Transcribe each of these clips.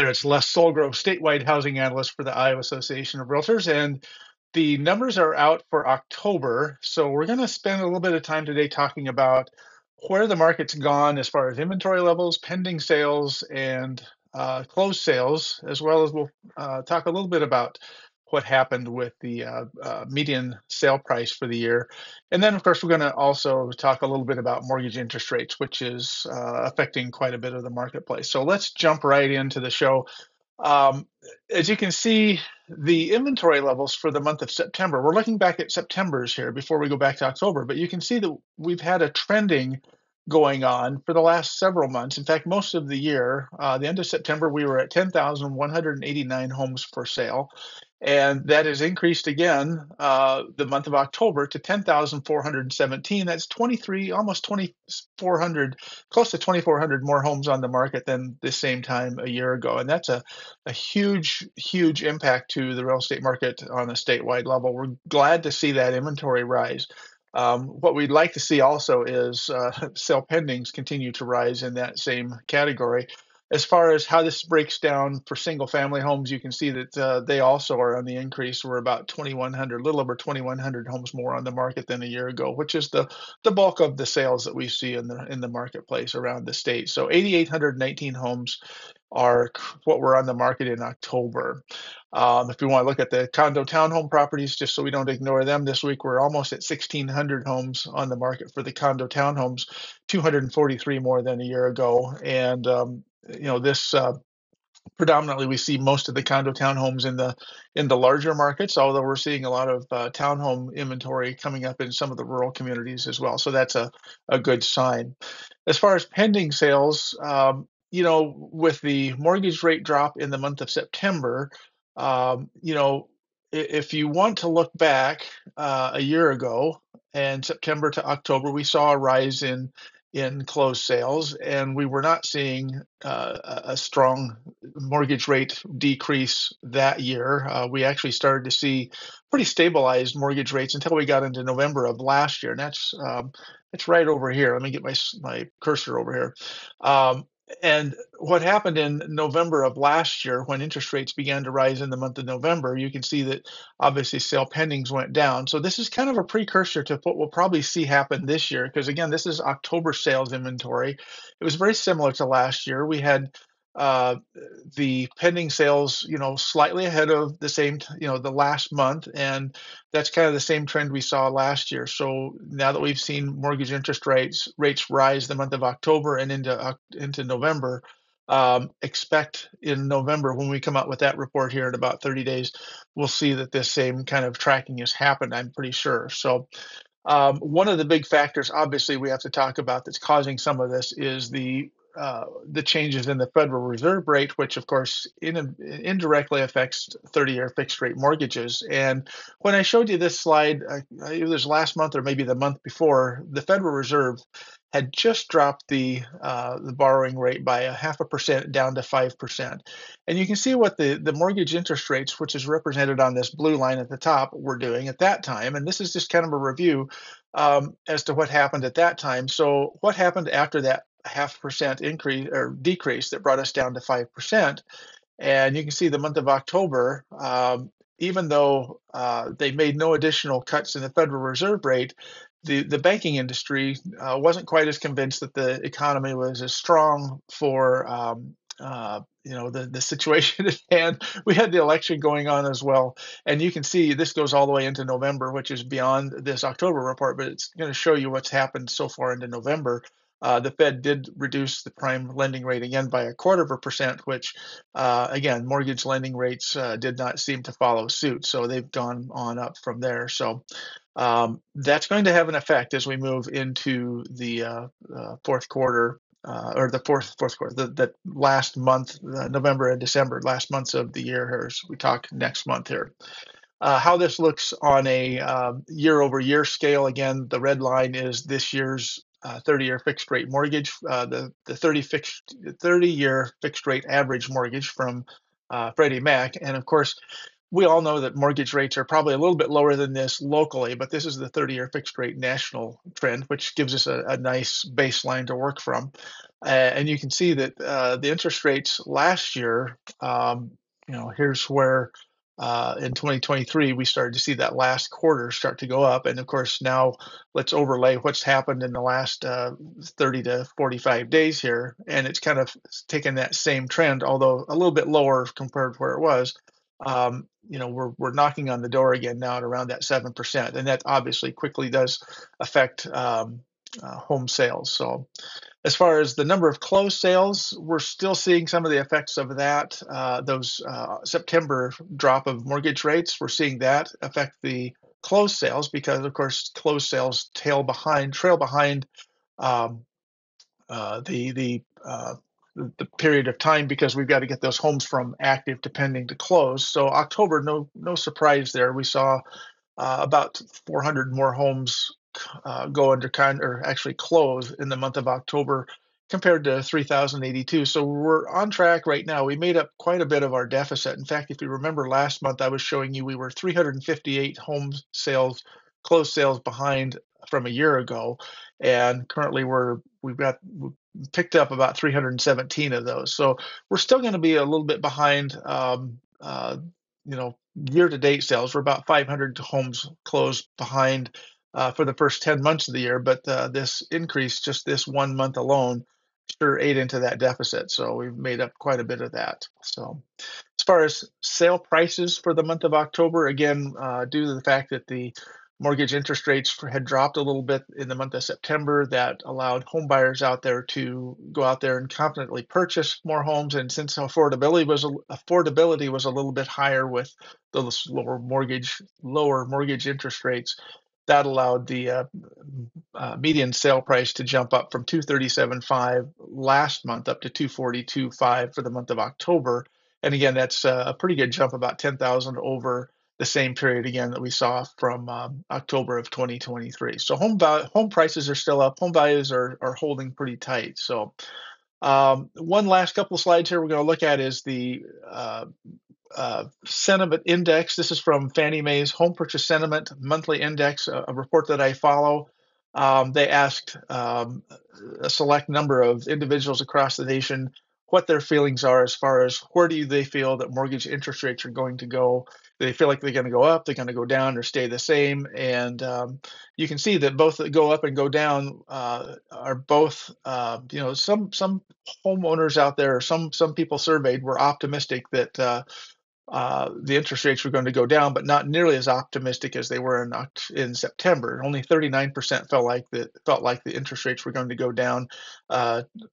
Hi there, it's Les Sulgrove, statewide housing analyst for the Iowa Association of Realtors, and the numbers are out for October. So we're going to spend a little bit of time today talking about where the market's gone as far as inventory levels, pending sales, and closed sales, as well as we'll talk a little bit about what happened with the median sale price for the year. And then, of course, we're going to also talk a little bit about mortgage interest rates, which is affecting quite a bit of the marketplace. So let's jump right into the show. Um, as you can see, the inventory levels for the month of September, we're looking back at September's here before we go back to October, but you can see that we've had a trending going on for the last several months. In fact, most of the year, the end of September, we were at 10,189 homes for sale. And that has increased again the month of October to 10,417. That's 23, almost 2,400, close to 2,400 more homes on the market than the same time a year ago. And that's a huge, huge impact to the real estate market on a statewide level. We're glad to see that inventory rise. What we'd like to see also is sale pendings continue to rise in that same category. As far as how this breaks down for single family homes, you can see that they also are on the increase. We're about 2,100, a little over 2,100 homes more on the market than a year ago, which is the bulk of the sales that we see in the marketplace around the state. So 8,819 homes are what were on the market in October. If we want to look at the condo townhome properties, just so we don't ignore them, this week we're almost at 1,600 homes on the market for the condo townhomes, 243 more than a year ago. And this predominantly we see most of the condo townhomes in the larger markets, although we're seeing a lot of townhome inventory coming up in some of the rural communities as well. So that's a good sign. As far as pending sales, with the mortgage rate drop in the month of September, if you want to look back a year ago and September to October, we saw a rise in closed sales, and we were not seeing a strong mortgage rate decrease that year. We actually started to see pretty stabilized mortgage rates until we got into November of last year, and that's right over here. Let me get my cursor over here. And what happened in November of last year, when interest rates began to rise in the month of November, you can see that obviously sale pendings went down. So this is kind of a precursor to what we'll probably see happen this year, because again, this is October sales inventory. It was very similar to last year. We had the pending sales, slightly ahead of the same, the last month, and that's kind of the same trend we saw last year. So now that we've seen mortgage interest rates rise the month of October and into November, expect in November when we come out with that report here in about 30 days, we'll see that this same kind of tracking has happened, I'm pretty sure. So one of the big factors, obviously, we have to talk about that's causing some of this is the changes in the Federal Reserve rate, which of course indirectly affects 30-year fixed rate mortgages. And when I showed you this slide, it was last month or maybe the month before, the Federal Reserve had just dropped the borrowing rate by 0.5% down to 5%. And you can see what the mortgage interest rates, which is represented on this blue line at the top, were doing at that time. And this is just kind of a review as to what happened at that time. So what happened after that 0.5% increase or decrease that brought us down to 5%? And you can see the month of October, even though they made no additional cuts in the Federal Reserve rate, the banking industry wasn't quite as convinced that the economy was as strong for the situation at hand. We had the election going on as well, and you can see this goes all the way into November, which is beyond this October report, but it's going to show you what's happened so far into November. The Fed did reduce the prime lending rate again by 0.25%, which, again, mortgage lending rates did not seem to follow suit. So they've gone on up from there. So that's going to have an effect as we move into the fourth quarter, or the fourth quarter, the last month, November and December, last months of the year here, as we talk next month here. How this looks on a year-over-year scale, again, the red line is this year's 30-year fixed rate mortgage, the 30-year fixed rate average mortgage from Freddie Mac. And of course, we all know that mortgage rates are probably a little bit lower than this locally, but this is the 30-year fixed rate national trend, which gives us a nice baseline to work from. And you can see that the interest rates last year, here's where in 2023 we started to see that last quarter start to go up. And of course, now let's overlay what's happened in the last 30 to 45 days here. And it's kind of taken that same trend, although a little bit lower compared to where it was. We're knocking on the door again now at around that 7%, and that obviously quickly does affect home sales. So as far as the number of closed sales, we're still seeing some of the effects of that. Those September drop of mortgage rates, we're seeing that affect the closed sales because, of course, closed sales trail behind um, the period of time because we've got to get those homes from active to pending to close. So October, no surprise there. We saw about 400 more homes go under or actually close in the month of October compared to 3,082. So we're on track right now. We made up quite a bit of our deficit. In fact, if you remember last month, I was showing you we were 358 home sales, closed sales behind from a year ago, and currently we've picked up about 317 of those. So we're still going to be a little bit behind. Year-to-date sales, we're about 500 homes closed behind for the first 10 months of the year, but this increase just this 1 month alone sure ate into that deficit. So we've made up quite a bit of that. So as far as sale prices for the month of October, again, due to the fact that the mortgage interest rates had dropped a little bit in the month of September, that allowed home buyers out there to go out there and confidently purchase more homes. And since affordability was a little bit higher with those lower mortgage interest rates, that allowed the median sale price to jump up from 237.5 last month up to 242.5 for the month of October. And again, that's a pretty good jump, about 10,000 over the same period again that we saw from October of 2023. So home prices are still up. Home values are holding pretty tight. So one last couple of slides here we're going to look at is the sentiment index. This is from Fannie Mae's Home Purchase Sentiment Monthly Index, a report that I follow. They asked a select number of individuals across the nation what their feelings are as far as where do they feel that mortgage interest rates are going to go. Do they feel like they're going to go up, they're going to go down, or stay the same? And you can see that both that go up and go down are both, some homeowners out there, or some people surveyed were optimistic that the interest rates were going to go down, but not nearly as optimistic as they were in September. Only 39% felt like the interest rates were going to go down.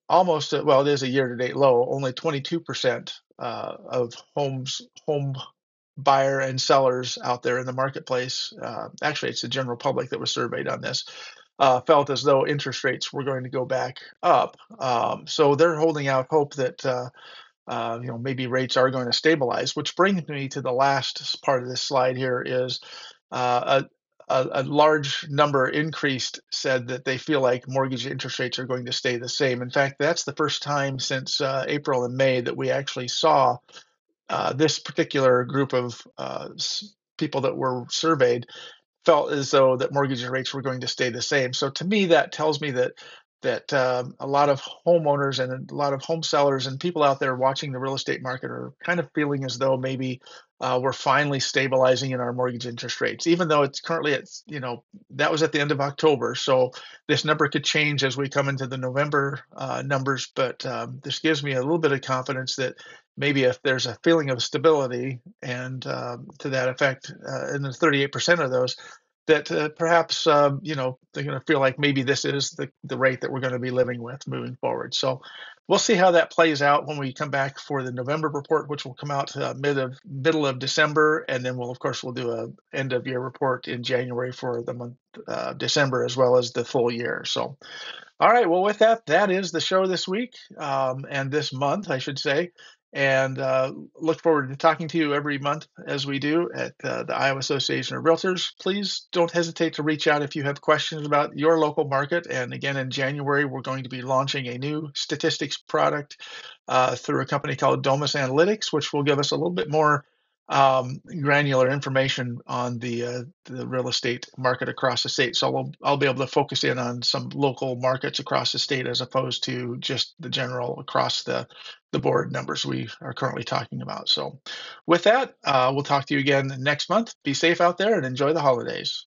Almost, well, it is a year-to-date low. Only 22% of home buyer and sellers out there in the marketplace, actually it's the general public that was surveyed on this, felt as though interest rates were going to go back up. So they're holding out hope that maybe rates are going to stabilize, which brings me to the last part of this slide here is a large number increased said that they feel like mortgage interest rates are going to stay the same. In fact, that's the first time since April and May that we actually saw this particular group of people that were surveyed felt as though that mortgage rates were going to stay the same. So to me, that tells me that a lot of homeowners and a lot of home sellers and people out there watching the real estate market are kind of feeling as though maybe we're finally stabilizing in our mortgage interest rates, even though it's currently at, that was at the end of October. So this number could change as we come into the November numbers, but this gives me a little bit of confidence that maybe if there's a feeling of stability and to that effect, in the 38% of those, that perhaps they're going to feel like maybe this is the rate that we're going to be living with moving forward. So we'll see how that plays out when we come back for the November report, which will come out middle of December, and then we'll do a end of year report in January for the month December as well as the full year. So all right, well, with that, that is the show this week, and this month, I should say. And look forward to talking to you every month as we do at the Iowa Association of Realtors. Please don't hesitate to reach out if you have questions about your local market. And again, in January, we're going to be launching a new statistics product through a company called Domus Analytics, which will give us a little bit more granular information on the real estate market across the state. So I'll be able to focus in on some local markets across the state as opposed to just the general across the board numbers we are currently talking about. So with that, we'll talk to you again next month. Be safe out there and enjoy the holidays.